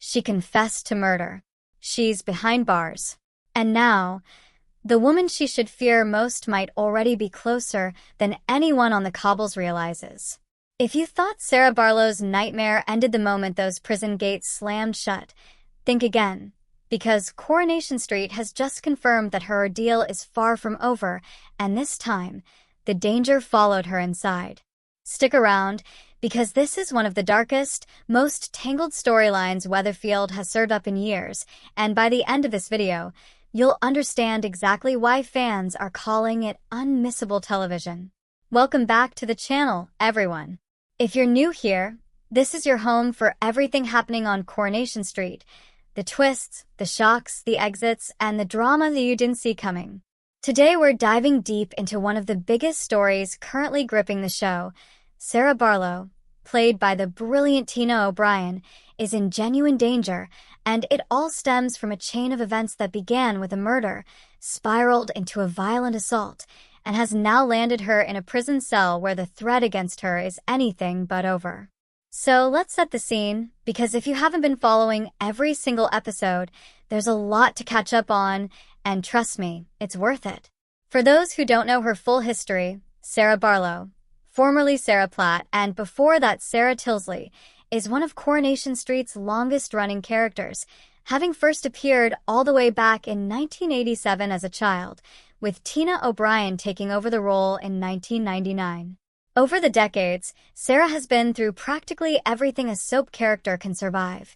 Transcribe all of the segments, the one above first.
She confessed to murder. She's behind bars. And now, the woman she should fear most might already be closer than anyone on the cobbles realizes. If you thought Sarah Barlow's nightmare ended the moment those prison gates slammed shut, think again, because Coronation Street has just confirmed that her ordeal is far from over, and this time, the danger followed her inside. Stick around, because this is one of the darkest, most tangled storylines Weatherfield has served up in years, and by the end of this video, you'll understand exactly why fans are calling it unmissable television. Welcome back to the channel, everyone. If you're new here, this is your home for everything happening on Coronation Street, the twists, the shocks, the exits, and the drama that you didn't see coming. Today we're diving deep into one of the biggest stories currently gripping the show. Sarah Barlow, played by the brilliant Tina O'Brien, is in genuine danger, and it all stems from a chain of events that began with a murder, spiraled into a violent assault, and has now landed her in a prison cell where the threat against her is anything but over. So let's set the scene, because if you haven't been following every single episode, there's a lot to catch up on, and trust me, it's worth it. For those who don't know her full history, Sarah Barlow, formerly Sarah Platt, and before that Sarah Tilsley, is one of Coronation Street's longest-running characters, having first appeared all the way back in 1987 as a child, with Tina O'Brien taking over the role in 1999. Over the decades, Sarah has been through practically everything a soap character can survive.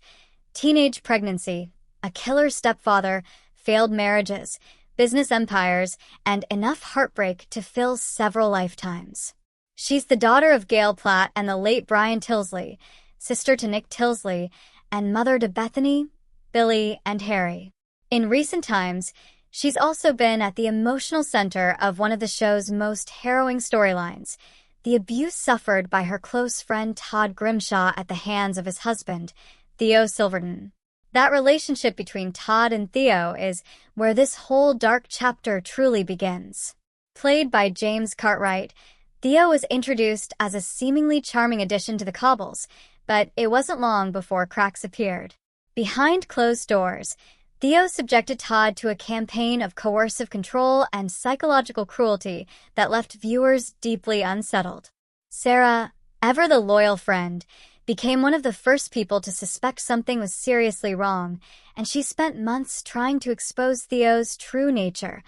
Teenage pregnancy, a killer stepfather, failed marriages, business empires, and enough heartbreak to fill several lifetimes. She's the daughter of Gail Platt and the late Brian Tilsley, sister to Nick Tilsley, and mother to Bethany, Billy, and Harry. In recent times, she's also been at the emotional center of one of the show's most harrowing storylines, the abuse suffered by her close friend Todd Grimshaw at the hands of his husband, Theo Silverton. That relationship between Todd and Theo is where this whole dark chapter truly begins. Played by James Cartwright, Theo was introduced as a seemingly charming addition to the cobbles, but it wasn't long before cracks appeared. Behind closed doors, Theo subjected Todd to a campaign of coercive control and psychological cruelty that left viewers deeply unsettled. Sarah, ever the loyal friend, became one of the first people to suspect something was seriously wrong, and she spent months trying to expose Theo's true nature,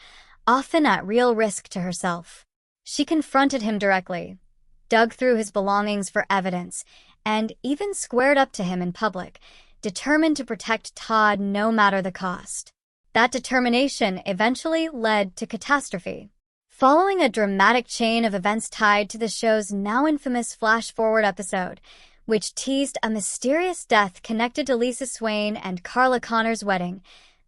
often at real risk to herself. She confronted him directly, dug through his belongings for evidence, and even squared up to him in public, determined to protect Todd no matter the cost. That determination eventually led to catastrophe. Following a dramatic chain of events tied to the show's now infamous flash-forward episode, which teased a mysterious death connected to Lisa Swain and Carla Connor's wedding,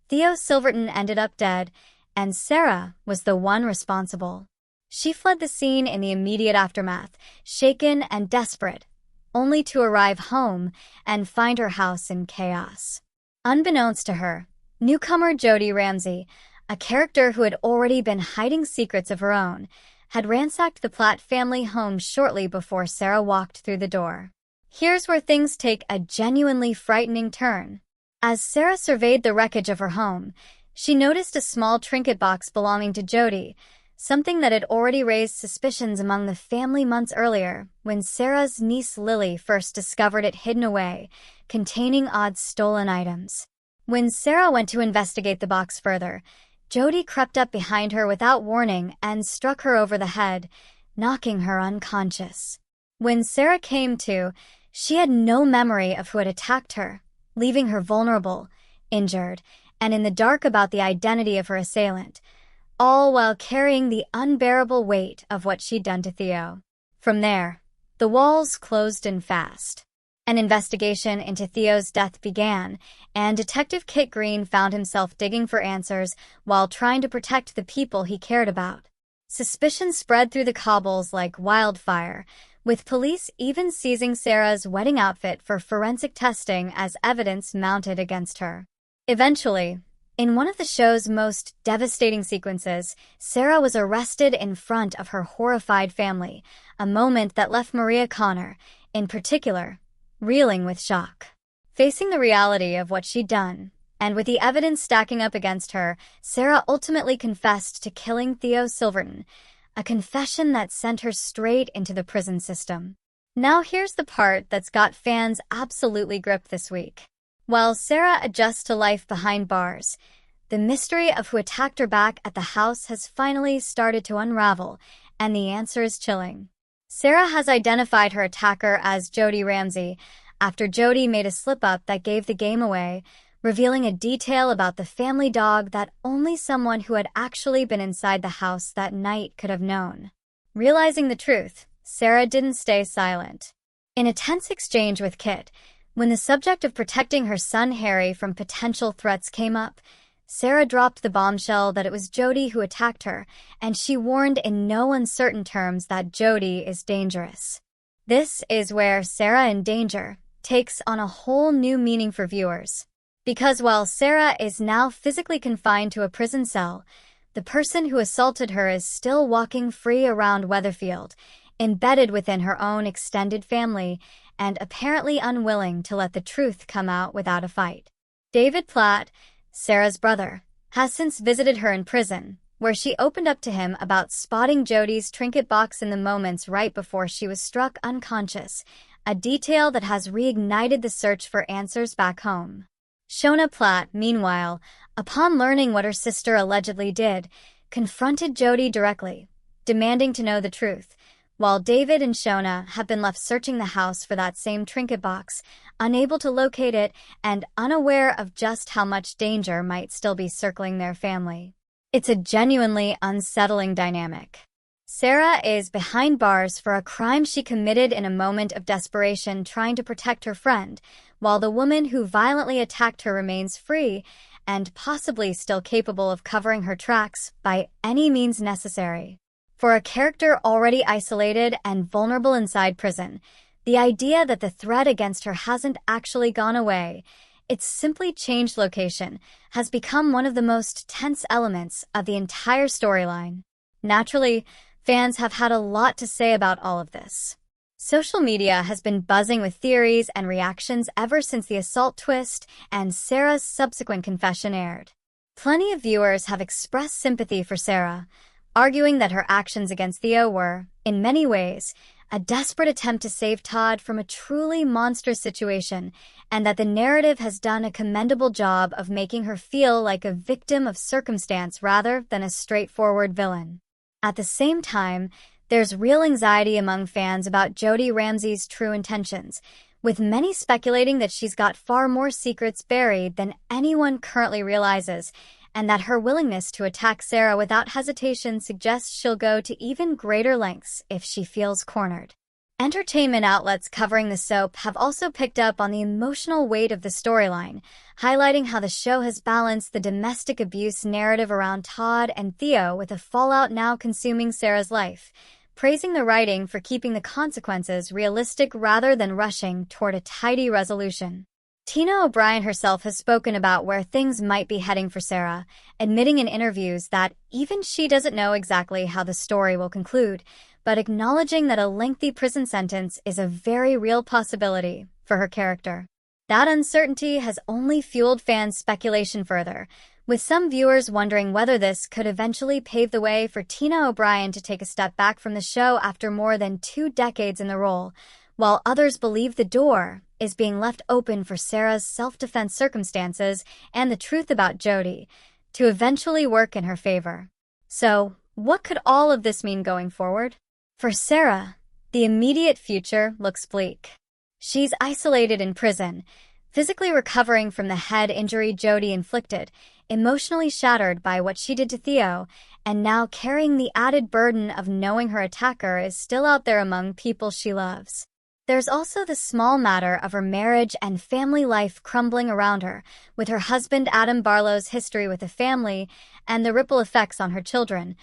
Theo Silverton ended up dead, and Sarah was the one responsible. She fled the scene in the immediate aftermath, shaken and desperate, only to arrive home and find her house in chaos. Unbeknownst to her, newcomer Jodie Ramsey, a character who had already been hiding secrets of her own, had ransacked the Platt family home shortly before Sarah walked through the door. Here's where things take a genuinely frightening turn. As Sarah surveyed the wreckage of her home, she noticed a small trinket box belonging to Jodie, something that had already raised suspicions among the family months earlier when Sarah's niece Lily first discovered it hidden away, containing odd stolen items. When Sarah went to investigate the box further, Jodie crept up behind her without warning and struck her over the head, knocking her unconscious. When Sarah came to, she had no memory of who had attacked her, leaving her vulnerable, injured, and in the dark about the identity of her assailant, all while carrying the unbearable weight of what she'd done to Theo. From there, the walls closed in fast. An investigation into Theo's death began, and Detective Kit Green found himself digging for answers while trying to protect the people he cared about. Suspicion spread through the cobbles like wildfire, with police even seizing Sarah's wedding outfit for forensic testing as evidence mounted against her. Eventually, in one of the show's most devastating sequences, Sarah was arrested in front of her horrified family, a moment that left Maria Connor, in particular, reeling with shock. Facing the reality of what she'd done, and with the evidence stacking up against her, Sarah ultimately confessed to killing Theo Silverton, a confession that sent her straight into the prison system. Now here's the part that's got fans absolutely gripped this week. While Sarah adjusts to life behind bars, the mystery of who attacked her back at the house has finally started to unravel, and the answer is chilling. Sarah has identified her attacker as Jody Ramsey after Jody made a slip-up that gave the game away, revealing a detail about the family dog that only someone who had actually been inside the house that night could have known. Realizing the truth, Sarah didn't stay silent. In a tense exchange with Kit, when the subject of protecting her son Harry from potential threats came up, Sarah dropped the bombshell that it was Jody who attacked her, and she warned in no uncertain terms that Jody is dangerous. This is where Sarah in danger takes on a whole new meaning for viewers. Because while Sarah is now physically confined to a prison cell, the person who assaulted her is still walking free around Weatherfield, embedded within her own extended family, and apparently unwilling to let the truth come out without a fight. David Platt, Sarah's brother, has since visited her in prison, where she opened up to him about spotting Jody's trinket box in the moments right before she was struck unconscious, a detail that has reignited the search for answers back home. Shona Platt, meanwhile, upon learning what her sister allegedly did, confronted Jody directly, demanding to know the truth, while David and Shona have been left searching the house for that same trinket box, unable to locate it and unaware of just how much danger might still be circling their family. It's a genuinely unsettling dynamic. Sarah is behind bars for a crime she committed in a moment of desperation trying to protect her friend, while the woman who violently attacked her remains free and possibly still capable of covering her tracks by any means necessary. For a character already isolated and vulnerable inside prison, the idea that the threat against her hasn't actually gone away, it's simply changed location, has become one of the most tense elements of the entire storyline. Naturally, fans have had a lot to say about all of this. Social media has been buzzing with theories and reactions ever since the assault twist and Sarah's subsequent confession aired. Plenty of viewers have expressed sympathy for Sarah, arguing that her actions against Theo were, in many ways, a desperate attempt to save Todd from a truly monstrous situation, and that the narrative has done a commendable job of making her feel like a victim of circumstance rather than a straightforward villain. At the same time, there's real anxiety among fans about Jody Ramsey's true intentions, with many speculating that she's got far more secrets buried than anyone currently realizes, and that her willingness to attack Sarah without hesitation suggests she'll go to even greater lengths if she feels cornered. Entertainment outlets covering the soap have also picked up on the emotional weight of the storyline, highlighting how the show has balanced the domestic abuse narrative around Todd and Theo with the fallout now consuming Sarah's life, praising the writing for keeping the consequences realistic rather than rushing toward a tidy resolution. Tina O'Brien herself has spoken about where things might be heading for Sarah, admitting in interviews that even she doesn't know exactly how the story will conclude, but acknowledging that a lengthy prison sentence is a very real possibility for her character. That uncertainty has only fueled fans' speculation further, with some viewers wondering whether this could eventually pave the way for Tina O'Brien to take a step back from the show after more than 2 decades in the role, while others believe the door is being left open for Sarah's self-defense circumstances and the truth about Jody to eventually work in her favor. So, what could all of this mean going forward? For Sarah, the immediate future looks bleak. She's isolated in prison, physically recovering from the head injury Jody inflicted, emotionally shattered by what she did to Theo, and now carrying the added burden of knowing her attacker is still out there among people she loves. There's also the small matter of her marriage and family life crumbling around her, with her husband Adam Barlow's history with the family and the ripple effects on her children,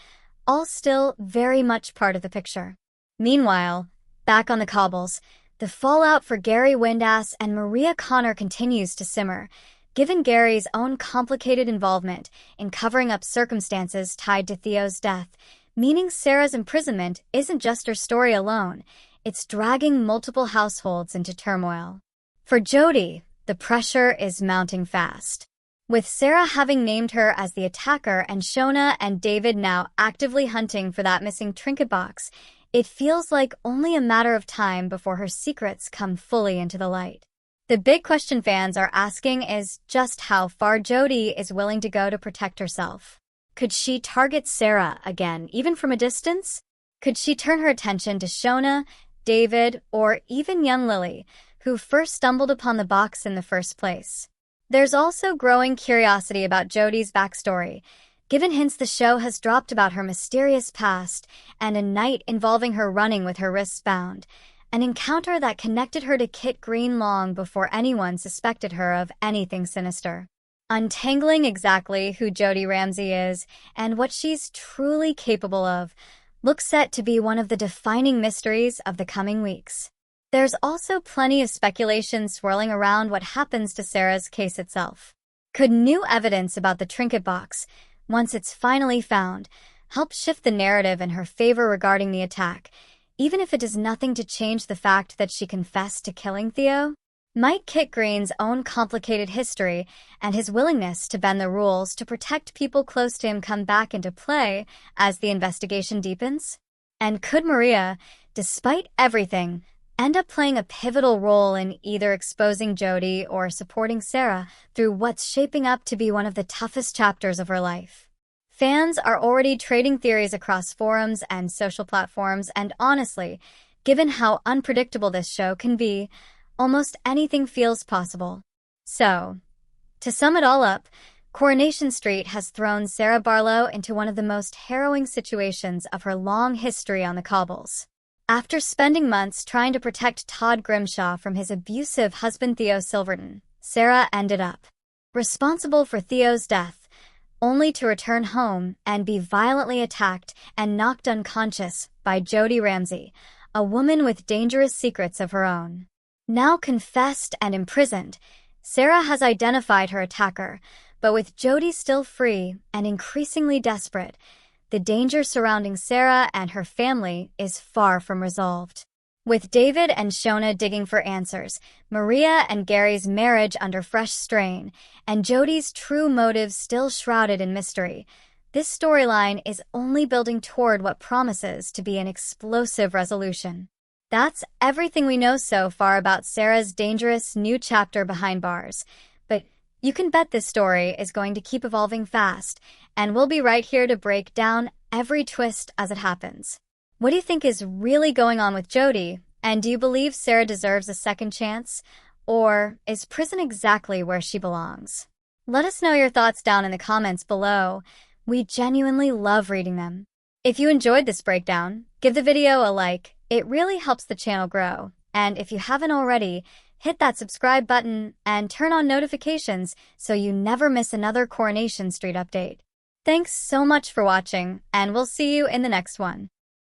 all still very much part of the picture. Meanwhile, back on the cobbles, the fallout for Gary Windass and Maria Connor continues to simmer, given Gary's own complicated involvement in covering up circumstances tied to Theo's death, meaning Sarah's imprisonment isn't just her story alone, it's dragging multiple households into turmoil. For Jody, the the pressure is mounting fast. With Sarah having named her as the attacker and Shona and David now actively hunting for that missing trinket box, it feels like only a matter of time before her secrets come fully into the light. The big question fans are asking is just how far Jody is willing to go to protect herself. Could she target Sarah again, even from a distance? Could she turn her attention to Shona, David, or even young Lily, who first stumbled upon the box in the first place? There's also growing curiosity about Jody's backstory, given hints the show has dropped about her mysterious past and a night involving her running with her wrists bound, an encounter that connected her to Kit Green long before anyone suspected her of anything sinister. Untangling exactly who Jody Ramsey is and what she's truly capable of looks set to be one of the defining mysteries of the coming weeks. There's also plenty of speculation swirling around what happens to Sarah's case itself. Could new evidence about the trinket box, once it's finally found, help shift the narrative in her favor regarding the attack, even if it does nothing to change the fact that she confessed to killing Theo? Might Kit Green's own complicated history and his willingness to bend the rules to protect people close to him come back into play as the investigation deepens? And could Maria, despite everything, end up playing a pivotal role in either exposing Jody or supporting Sarah through what's shaping up to be one of the toughest chapters of her life? Fans are already trading theories across forums and social platforms, and honestly, given how unpredictable this show can be, almost anything feels possible. So, to sum it all up, Coronation Street has thrown Sarah Barlow into one of the most harrowing situations of her long history on the cobbles. After spending months trying to protect Todd Grimshaw from his abusive husband Theo Silverton, Sarah ended up responsible for Theo's death, only to return home and be violently attacked and knocked unconscious by Jody Ramsey, a woman with dangerous secrets of her own. Now confessed and imprisoned, Sarah has identified her attacker, but with Jody still free and increasingly desperate, the danger surrounding Sarah and her family is far from resolved. With David and Shona digging for answers, Maria and Gary's marriage under fresh strain, and Jody's true motives still shrouded in mystery, this storyline is only building toward what promises to be an explosive resolution. That's everything we know so far about Sarah's dangerous new chapter behind bars, but you can bet this story is going to keep evolving fast, and we'll be right here to break down every twist as it happens. What do you think is really going on with Jody? And do you believe Sarah deserves a second chance? Or is prison exactly where she belongs? Let us know your thoughts down in the comments below. We genuinely love reading them. If you enjoyed this breakdown, give the video a like. It really helps the channel grow. And if you haven't already, hit that subscribe button and turn on notifications so you never miss another Coronation Street update. Thanks so much for watching, and we'll see you in the next one.